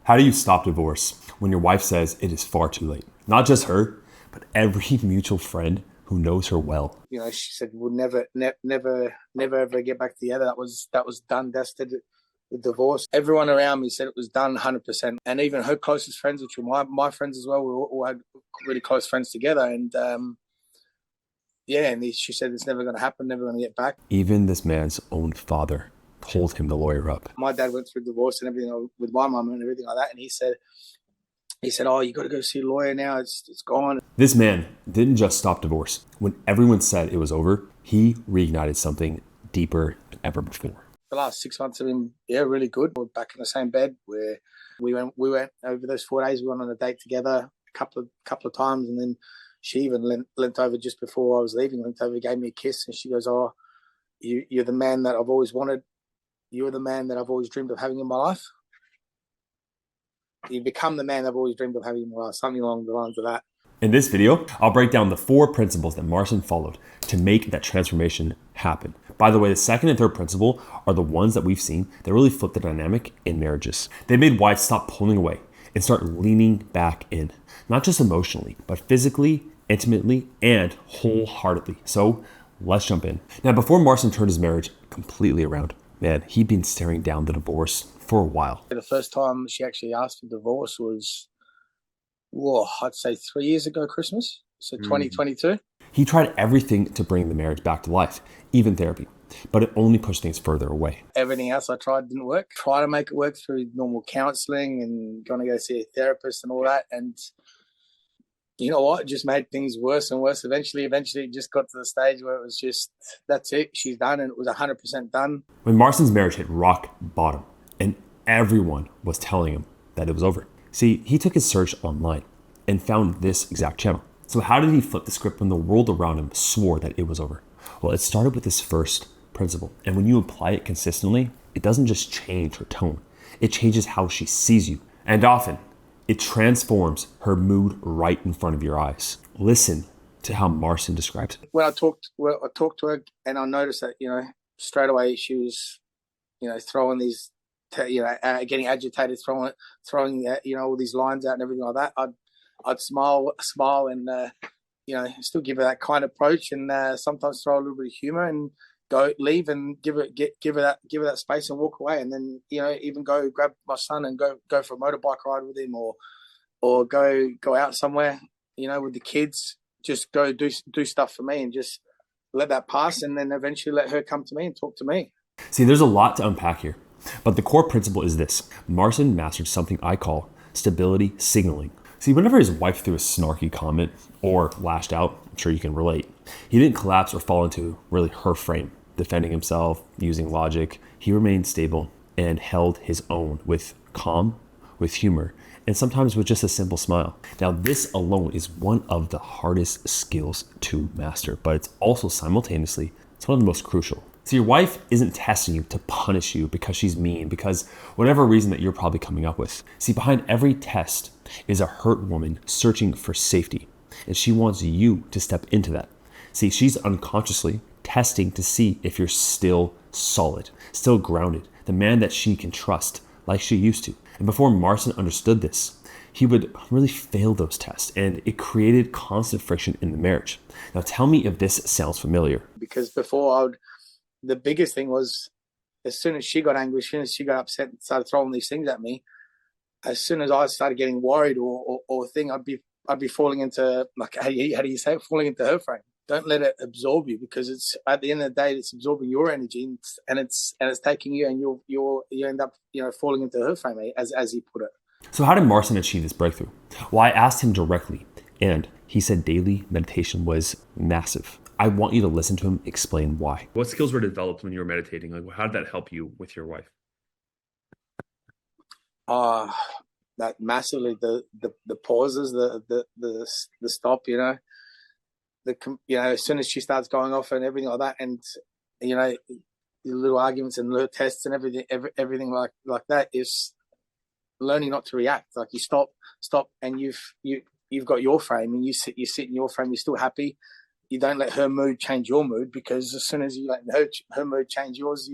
How do you stop divorce when your wife says it is far too late? Not just her, but every mutual friend who knows her well. You know, she said we'll never ever get back together. That was done, dusted. The divorce. Everyone around me said it was done 100%, and even her closest friends, which were my friends as well, we all had really close friends together. And she said it's never going to happen, never going to get back. Even this man's own father told him to lawyer up. My dad went through divorce and everything with my mum and everything like that, and he said, "Oh, you got to go see a lawyer now. It's gone." This man didn't just stop divorce. When everyone said it was over, he reignited something deeper than ever before. The last 6 months have been really good. We're back in the same bed where we went over those 4 days. We went on a date together a couple of times, and then she even leant over just before I was leaving. Leant over, gave me a kiss, and she goes, "Oh, you're the man that I've always wanted. You're the man that I've always dreamed of having in my life. You become the man I've always dreamed of having in my life." Something along the lines of that. In this video, I'll break down the 4 principles that Marcin followed to make that transformation happen. By the way, the second and third principle are the ones that we've seen that really flip the dynamic in marriages. They made wives stop pulling away and start leaning back in, not just emotionally, but physically, intimately, and wholeheartedly. So let's jump in. Now, before Marcin turned his marriage completely around, man, he'd been staring down the divorce for a while. The first time she actually asked for divorce was, I'd say 3 years ago Christmas, so 2022. He tried everything to bring the marriage back to life, even therapy, but it only pushed things further away. Everything else I tried didn't work. Try to make it work through normal counselling and going to go see a therapist and all that, and you know what? It just made things worse and worse. Eventually, it just got to the stage where it was just, that's it, she's done, and it was 100% done. When Marcin's marriage hit rock bottom, and everyone was telling him that it was over. See, he took his search online and found this exact channel. So how did he flip the script when the world around him swore that it was over? Well, it started with this first principle. And when you apply it consistently, it doesn't just change her tone. It changes how she sees you. And often, it transforms her mood right in front of your eyes. Listen to how Marcin describes it. When I talked to her, and I noticed that, straight away she was, throwing these, getting agitated, throwing, all these lines out and everything like that. I'd smile and, still give her that kind approach, and sometimes throw a little bit of humor and leave and give her that space and walk away. And then, even go grab my son and go for a motorbike ride with him, or go out somewhere, with the kids, just go do stuff for me and just let that pass. And then eventually let her come to me and talk to me. See, there's a lot to unpack here, but the core principle is this. Marcin mastered something I call stability signaling. See, whenever his wife threw a snarky comment or lashed out, I'm sure you can relate, he didn't collapse or fall into really her frame, defending himself, using logic. He remained stable and held his own with calm, with humor, and sometimes with just a simple smile. Now, this alone is one of the hardest skills to master, but it's also simultaneously, it's one of the most crucial. So your wife isn't testing you to punish you because she's mean, because whatever reason that you're probably coming up with. See, behind every test is a hurt woman searching for safety, and she wants you to step into that. See, she's unconsciously testing to see if you're still solid, still grounded, the man that she can trust like she used to. And before Marcin understood this, he would really fail those tests, and it created constant friction in the marriage. Now tell me if this sounds familiar. Because before the biggest thing was, as soon as she got angry, as soon as she got upset and started throwing these things at me, as soon as I started getting worried or thing, I'd be falling into, like, how do you say it? Falling into her frame. Don't let it absorb you, because it's, at the end of the day, it's absorbing your energy, and it's taking you, and you end up falling into her frame, as he put it. So how did Marcin achieve this breakthrough? Well, I asked him directly, and he said daily meditation was massive. I want you to listen to him explain why. What skills were developed when you were meditating? Like, how did that help you with your wife? That massively, the pauses, the stop, as soon as she starts going off and everything like that, and the little arguments and little tests and everything like that, is learning not to react. Like, you stop, and you've got your frame, and you sit in your frame. You're still happy. You don't let her mood change your mood, because as soon as you let her mood change yours,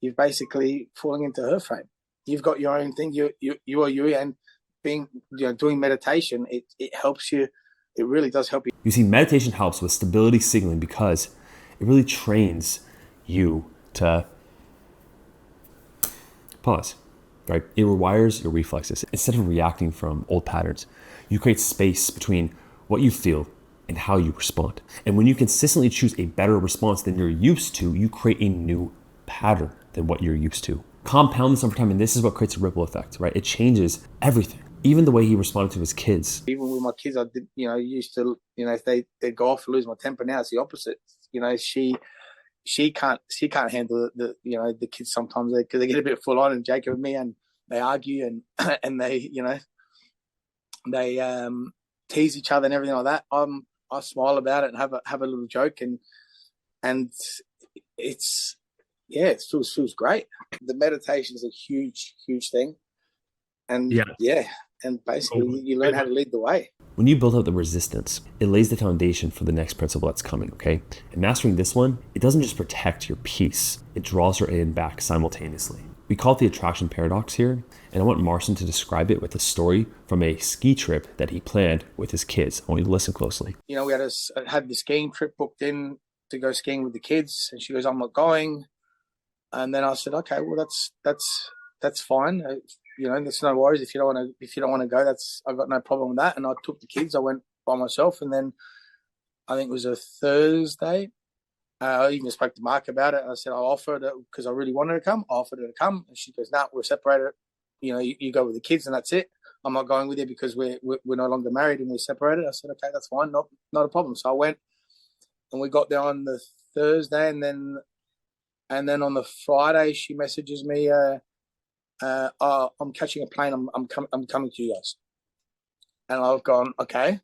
you've basically falling into her frame. you've got your own thing. You are you, and being doing meditation, it helps you. It really does help you. You see, meditation helps with stability signaling because it really trains you to pause, right? It rewires your reflexes. Instead of reacting from old patterns, you create space between what you feel and how you respond. And when you consistently choose a better response than you're used to, you create a new pattern than what you're used to. Compound this over time, and this is what creates a ripple effect, right? It changes everything. Even the way he responded to his kids. Even with my kids, I did, used to, if they go off and lose my temper. Now it's the opposite. She can't handle the kids sometimes because they get a bit full on, and Jacob and me, and they argue and and they they tease each other and everything like that. I smile about it and have a little joke, and it's it feels great. The meditation is a huge thing, and and basically you learn how to lead the way. When you build up the resistance, it lays the foundation for the next principle that's coming, okay? And mastering this one, it doesn't just protect your peace, it draws her in back simultaneously. We call it the attraction paradox here, and I want Marcin to describe it with a story from a ski trip that he planned with his kids. I want you to listen closely. We had the skiing trip booked in to go skiing with the kids, and she goes, "I'm not going." And then I said, "Okay, well that's fine. There's no worries if you don't want to go. I've got no problem with that." And I took the kids. I went by myself, and then I think it was a Thursday. I even spoke to Mark about it. I said I offered it because I really wanted to come. I offered her to come, and she goes, "No, we're separated. You go with the kids, and that's it. I'm not going with you because we're no longer married and we're separated." I said, "Okay, that's fine, not a problem." So I went, and we got there on the Thursday, and then on the Friday she messages me. I'm catching a plane. I'm coming to you guys. And I've gone, okay,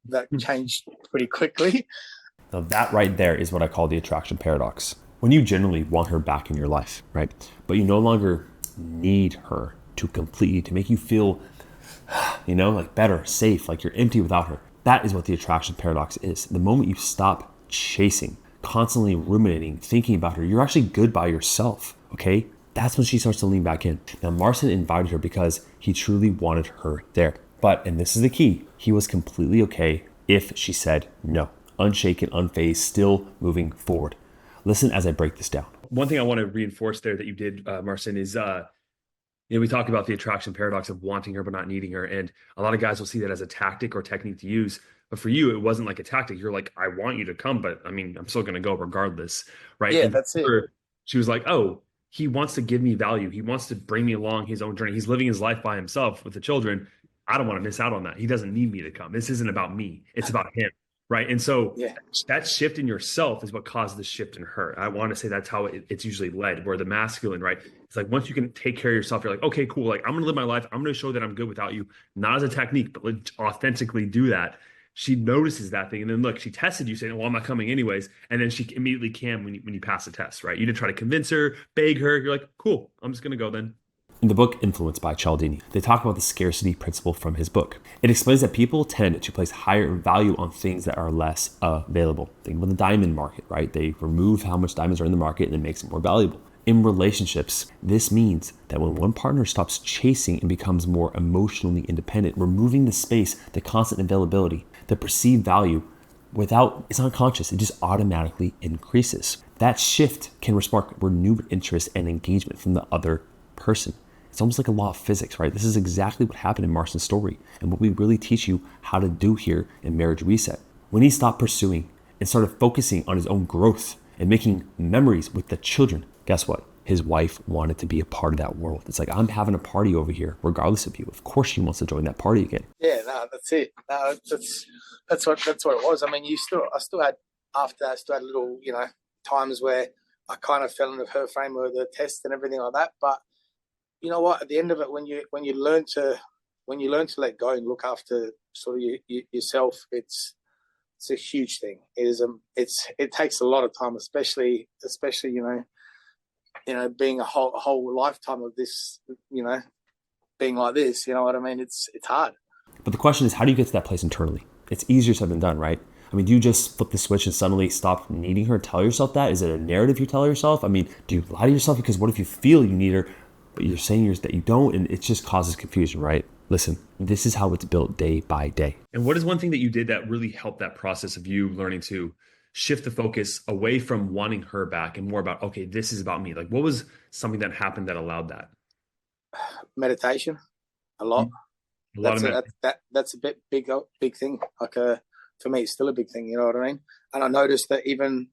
that changed pretty quickly. Now that right there is what I call the attraction paradox. When you generally want her back in your life, right? But you no longer need her to make you feel, like better, safe, like you're empty without her. That is what the attraction paradox is. The moment you stop chasing, constantly ruminating, thinking about her, you're actually good by yourself, okay? That's when she starts to lean back in. Now, Marcin invited her because he truly wanted her there. But, and this is the key, he was completely okay if she said no. Unshaken, unfazed, still moving forward. Listen as I break this down. One thing I want to reinforce there that you did, Marcin, is we talk about the attraction paradox of wanting her but not needing her. And a lot of guys will see that as a tactic or technique to use. But for you, it wasn't like a tactic. You're like, I want you to come, but I'm still going to go regardless, right? Yeah, and that's it. She was like, oh, he wants to give me value. He wants to bring me along his own journey. He's living his life by himself with the children. I don't want to miss out on that. He doesn't need me to come. This isn't about me. It's about him, right? And so that shift in yourself is what caused the shift in her. I want to say that's how it's usually led, where the masculine, right? It's like once you can take care of yourself, you're like, okay, cool. Like I'm going to live my life. I'm going to show that I'm good without you. Not as a technique, but authentically do that. She notices that thing. And then look, she tested you saying, well, I'm not coming anyways. And then she immediately can when you pass the test, right? You didn't try to convince her, beg her. You're like, cool, I'm just going to go then. In the book Influence by Cialdini, they talk about the scarcity principle from his book. It explains that people tend to place higher value on things that are less available. Think about the diamond market, right? They remove how much diamonds are in the market and it makes it more valuable. In relationships, this means that when one partner stops chasing and becomes more emotionally independent, removing the space, the constant availability, the perceived value it's unconscious, it just automatically increases. That shift can spark renewed interest and engagement from the other person. It's almost like a law of physics, right? This is exactly what happened in Marcin's story and what we really teach you how to do here in Marriage Reset. When he stopped pursuing and started focusing on his own growth and making memories with the children, guess what? His wife wanted to be a part of that world. It's like, I'm having a party over here, regardless of you. Of course she wants to join that party again. Yeah, no, that's it. No, that's what it was. I still had little, times where I kind of fell into her frame of the test and everything like that. But you know what? At the end of it, when you learn to let go and look after sort of yourself, it's a huge thing. It takes a lot of time, especially being a whole lifetime of this, being like this. You know what I mean? It's hard. But the question is, how do you get to that place internally? It's easier said than done, right? Do you just flip the switch and suddenly stop needing her? Tell yourself that? Is it a narrative you tell yourself? Do you lie to yourself? Because what if you feel you need her, but you're saying that you don't, and it just causes confusion, right? Listen, this is how it's built day by day. And what is one thing that you did that really helped that process of you learning to shift the focus away from wanting her back and more about, okay, this is about me? Like, what was something that happened that allowed that? Meditation, a lot. A lot of That's a big thing. Like for me, it's still a big thing. You know what I mean? And I noticed that even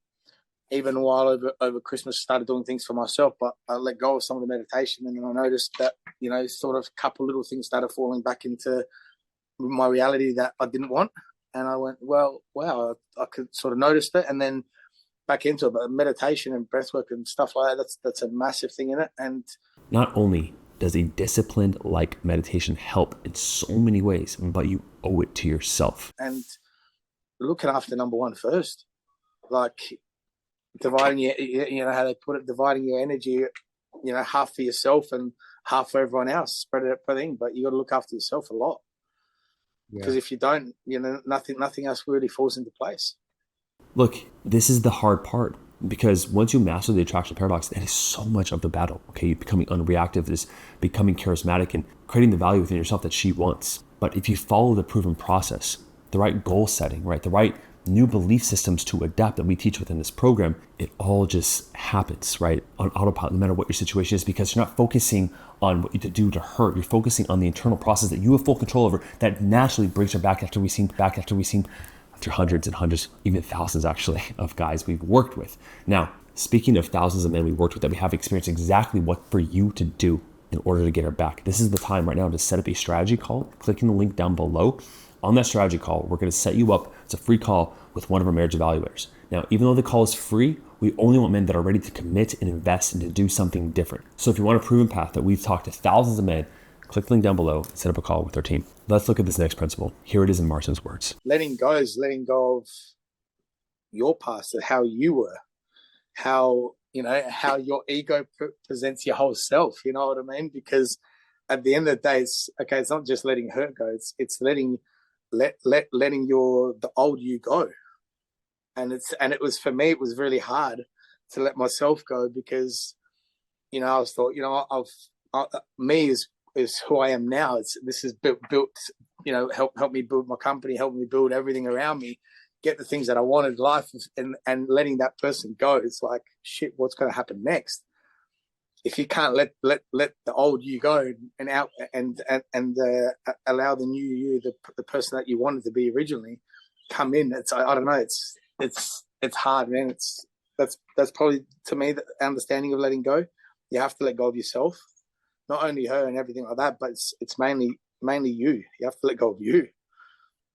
while over Christmas, I started doing things for myself, but I let go of some of the meditation, and then I noticed that sort of a couple little things started falling back into my reality that I didn't want, and I went, well, wow, I could sort of notice it, and then back into it. But meditation and breathwork and stuff like that, that's a massive thing in it. And not only does a disciplined like meditation help in so many ways, but you owe it to yourself. And looking after number one first, like dividing your, how they put it, dividing your energy, half for yourself and half for everyone else, spread it per thing. But you got to look after yourself a lot, because if you don't, nothing else really falls into place. Look, this is the hard part, because once you master the attraction paradox, that is so much of the battle. Okay, you're becoming unreactive, is becoming charismatic, and creating the value within yourself that she wants. But if you follow the proven process, the right goal setting, right, the right new belief systems to adapt that we teach within this program, it all just happens, right, on autopilot, no matter what your situation is, because you're not focusing on what you to do to her. You're focusing on the internal process that you have full control over, that naturally brings her back after hundreds and hundreds, even thousands actually, of guys we've worked with. Now, speaking of thousands of men we've worked with that we have experienced exactly what for you to do in order to get her back, this is the time right now to set up a strategy call. Clicking the link down below. On that strategy call, we're going to set you up. It's a free call with one of our marriage evaluators. Now, even though the call is free, we only want men that are ready to commit and invest and to do something different. So if you want a proven path that we've talked to thousands of men, click the link down below and set up a call with our team. Let's look at this next principle. Here it is in Marcin's words. Letting go is letting go of your past, of how you were, how your ego presents your whole self. You know what I mean? Because at the end of the day, it's not just letting her go. It's letting the old you go. And it was, for me, it was really hard to let myself go, because I was thought, me is who I am now. This is built help me build my company, help me build everything around me, get the things that I wanted in life, and letting that person go, it's like, shit, what's going to happen next? If you can't let the old you go and out and allow the new you, the person that you wanted to be originally, come in, I don't know, it's hard, man. That's probably, to me, the understanding of letting go. You have to let go of yourself, not only her and everything like that, but it's mainly you. You have to let go of you,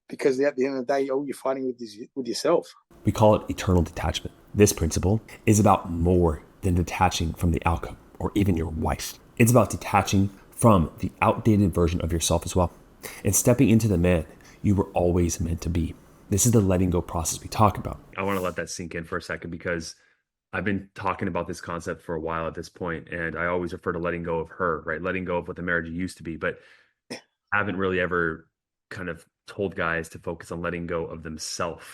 because at the end of the day, all you're fighting with yourself. We call it eternal detachment. This principle is about more than detaching from the outcome or even your wife. It's about detaching from the outdated version of yourself as well, and stepping into the man you were always meant to be. This is the letting go process we talk about. I want to let that sink in for a second, because I've been talking about this concept for a while at this point, and I always refer to letting go of her, right? Letting go of what the marriage used to be, but I haven't really ever kind of told guys to focus on letting go of themselves,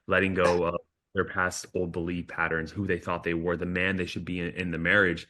letting go of their past old belief patterns, who they thought they were, the man they should be in the marriage.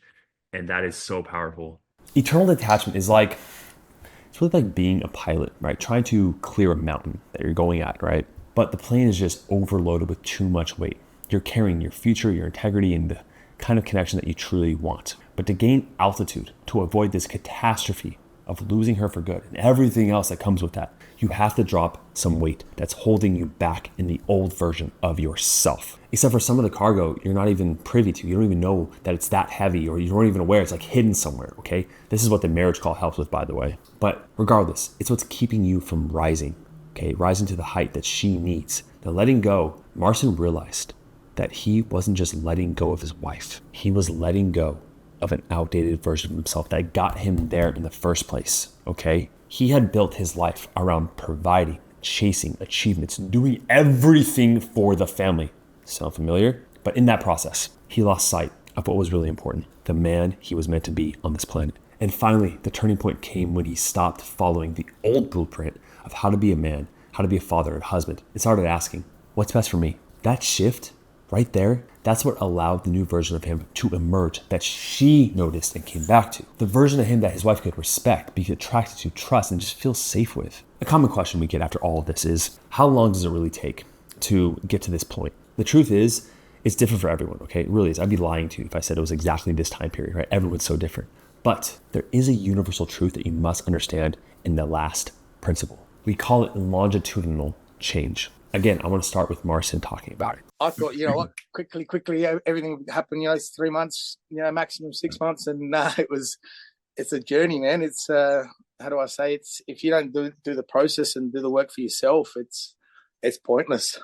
And that is so powerful. Eternal detachment is it's really like being a pilot, right? Trying to clear a mountain that you're going at, right? But the plane is just overloaded with too much weight. You're carrying your future, your integrity, and the kind of connection that you truly want. But to gain altitude, to avoid this catastrophe of losing her for good and everything else that comes with that, you have to drop some weight that's holding you back in the old version of yourself. Except for some of the cargo you're not even privy to. You don't even know that it's that heavy, or you aren't even aware it's like hidden somewhere, okay? This is what the marriage call helps with, by the way. But regardless, it's what's keeping you from rising, okay? Rising to the height that she needs. Now, letting go, Marcin realized that he wasn't just letting go of his wife. He was letting go of an outdated version of himself that got him there in the first place, okay? He had built his life around providing, chasing achievements, doing everything for the family. Sound familiar? But in that process, he lost sight of what was really important, the man he was meant to be on this planet. And finally, the turning point came when he stopped following the old blueprint of how to be a man, how to be a father and husband, and started asking, what's best for me? That shift Right there, that's what allowed the new version of him to emerge that she noticed and came back to. The version of him that his wife could respect, be attracted to, trust, and just feel safe with. A common question we get after all of this is, how long does it really take to get to this point? The truth is, it's different for everyone, okay? It really is. I'd be lying to you if I said it was exactly this time period, right? Everyone's so different. But there is a universal truth that you must understand in the last principle. We call it longitudinal change. Again, I want to start with Marcin talking about it. I thought, you know what, quickly, everything happened, you know, it's 3 months, you know, maximum 6 months. And it's a journey, man. It's, how do I say, it's, if you don't do the process and do the work for yourself, it's pointless.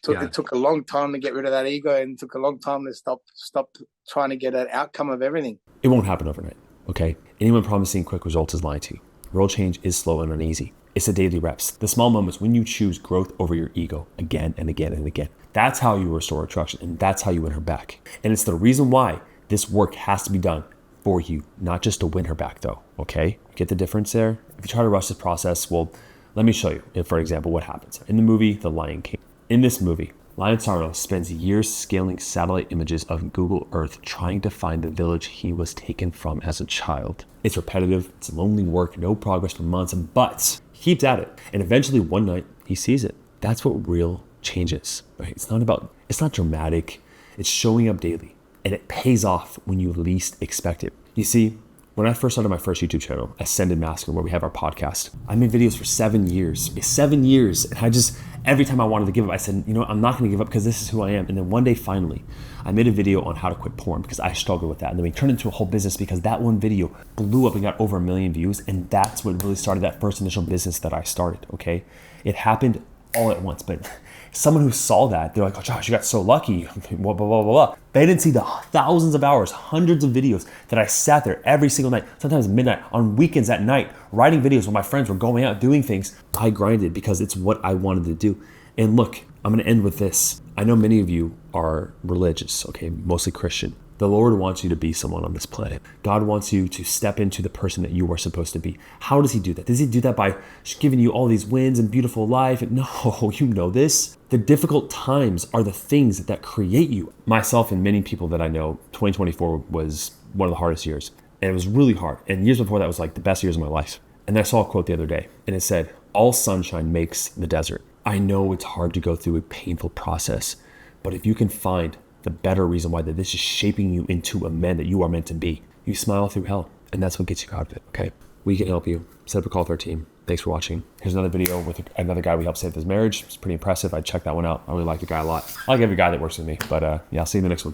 It took a long time to get rid of that ego, and it took a long time to stop trying to get an outcome of everything. It won't happen overnight, okay? Anyone promising quick results is lying to you. Real change is slow and uneasy. It's the daily reps, the small moments when you choose growth over your ego again and again and again. That's how you restore attraction, and that's how you win her back. And it's the reason why this work has to be done for you, not just to win her back though, okay? Get the difference there? If you try to rush this process, well, let me show you, for example, what happens. In the movie, The Lion King. In this movie, Lion Sarno spends years scaling satellite images of Google Earth trying to find the village he was taken from as a child. It's repetitive, it's lonely work, no progress for months, but he keeps at it. And eventually one night he sees it. That's what real change is, right? It's not dramatic, it's showing up daily. And it pays off when you least expect it. You see, when I first started my first YouTube channel, Ascended Masculine, where we have our podcast, I made videos for 7 years. 7 years. And every time I wanted to give up, I said, you know, I'm not going to give up because this is who I am. And then one day, finally, I made a video on how to quit porn because I struggled with that. And then we turned into a whole business because that one video blew up and got over 1 million views. And that's what really started that first initial business that I started, okay? It happened all at once, but someone who saw that, they're like, oh, Josh, you got so lucky, blah, blah, blah, blah, blah. They didn't see the thousands of hours, hundreds of videos that I sat there every single night, sometimes midnight, on weekends at night, writing videos when my friends were going out doing things. I grinded because it's what I wanted to do. And look, I'm going to end with this. I know many of you are religious, okay, mostly Christian. The Lord wants you to be someone on this planet. God wants you to step into the person that you are supposed to be. How does he do that? Does he do that by giving you all these wins and beautiful life? No, you know this. The difficult times are the things that create you. Myself and many people that I know, 2024 was one of the hardest years. And it was really hard. And years before that was like the best years of my life. And I saw a quote the other day, and it said, all sunshine makes the desert. I know it's hard to go through a painful process, but if you can find the better reason why that this is shaping you into a man that you are meant to be, you smile through hell, and that's what gets you out of it, okay? We can help you. Set up a call with our team. Thanks for watching. Here's another video with another guy we helped save his marriage. It's pretty impressive. I checked that one out. I really like the guy a lot. I like every guy that works with me, but yeah, I'll see you in the next one.